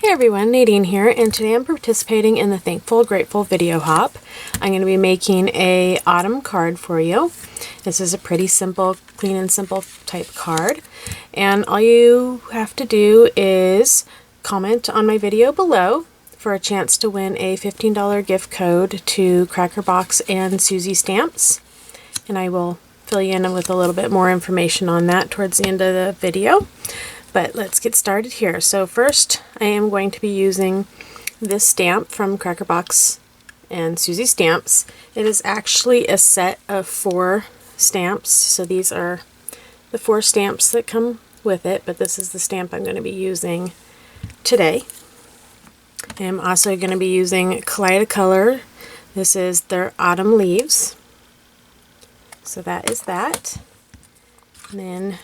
Hey everyone, Nadine here, and today I'm participating in the Thankful Grateful video hop. I'm going to be making a autumn card for you. This is a pretty simple, clean and simple type card, and all you have to do is comment on my video below for a chance to win a $15 gift code to Crackerbox and Suzy Stamps, and I will fill you in with a little bit more information on that towards the end of the video. But let's get started here. So first I am going to be using this stamp from Crackerbox and Suzy Stamps. It is actually a set of 4 stamps. So these are the 4 stamps that come with it, but this is the stamp I'm going to be using today. I'm also going to be using Kaleidacolor. This is their Autumn Leaves. So that is that. And then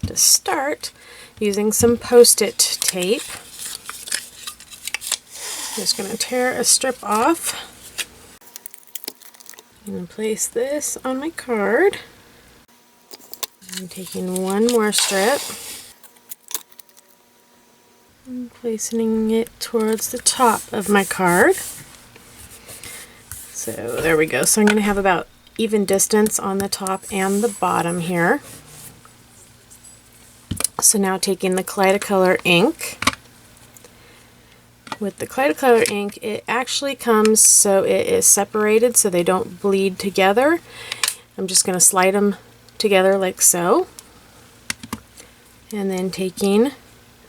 to start, using some Post-it tape, I'm just going to tear a strip off and place this on my card. I'm taking one more strip and placing it towards the top of my card. So there we go. So I'm going to have about even distance on the top and the bottom here. So now taking the Kaleidacolor ink. With the Kaleidacolor ink, it actually comes so it is separated so they don't bleed together. I'm just going to slide them together like so. And then taking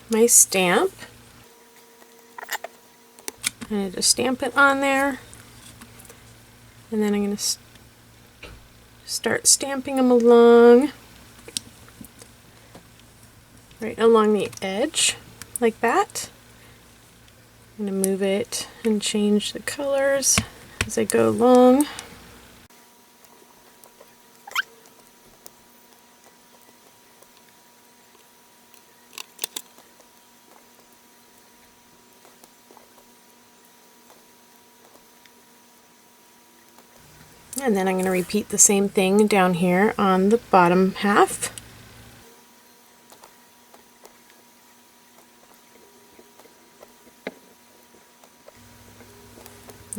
my stamp, and just stamp it on there. And then I'm going to start stamping them along. Right along the edge, like that. I'm going to move it and change the colors as I go along. And then I'm going to repeat the same thing down here on the bottom half.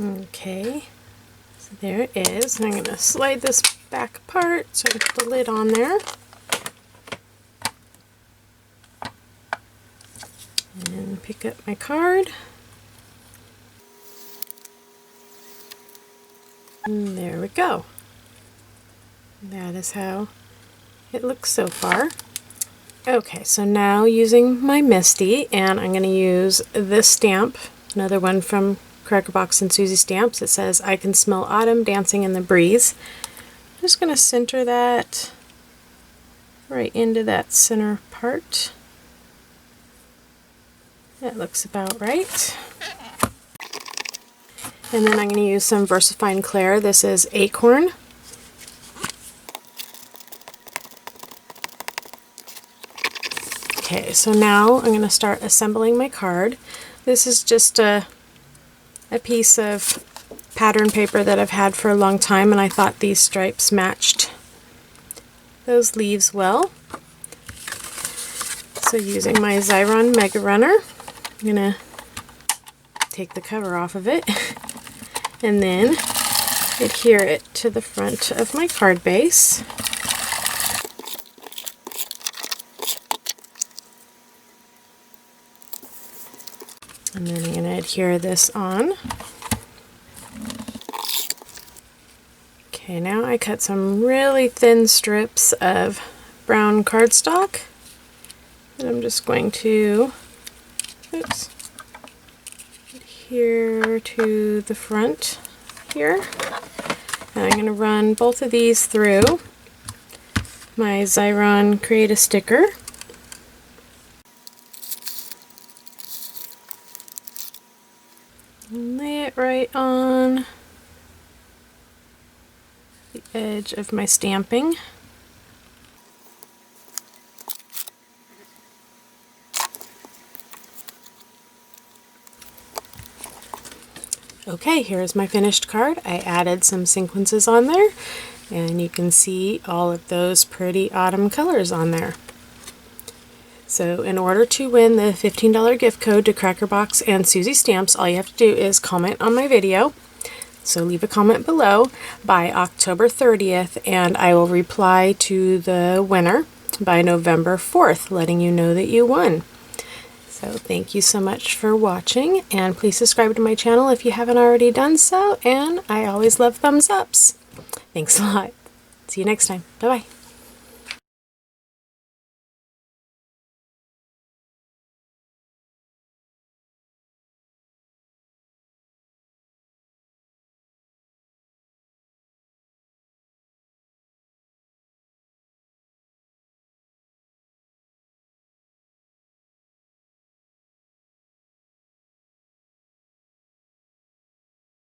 Okay, so there it is. And I'm going to slide this back apart so I can put the lid on there. And pick up my card. And there we go. That is how it looks so far. Okay, so now using my Misti, and I'm going to use this stamp, another one from Crackerbox and Suzy Stamps. It says, "I can smell autumn dancing in the breeze." I'm just going to center that right into that center part. That looks about right. And then I'm going to use some VersaFine Clair. This is Acorn. Okay, so now I'm going to start assembling my card. This is just a piece of pattern paper that I've had for a long time, and I thought these stripes matched those leaves well. So using my Xyron Mega Runner, I'm going to take the cover off of it and then adhere it to the front of my card base. And then I'm going to adhere this on. Okay, now I cut some really thin strips of brown cardstock, and I'm just going to adhere to the front here. And I'm going to run both of these through my Xyron Create a Sticker. Lay it right on the edge of my stamping. Okay, here's my finished card. I added some sequences on there, and you can see all of those pretty autumn colors on there. So in order to win the $15 gift code to Crackerbox and Suzy Stamps, all you have to do is comment on my video. So leave a comment below by October 30th, and I will reply to the winner by November 4th, letting you know that you won. So thank you so much for watching, and please subscribe to my channel if you haven't already done so, and I always love thumbs ups. Thanks a lot. See you next time. Bye-bye.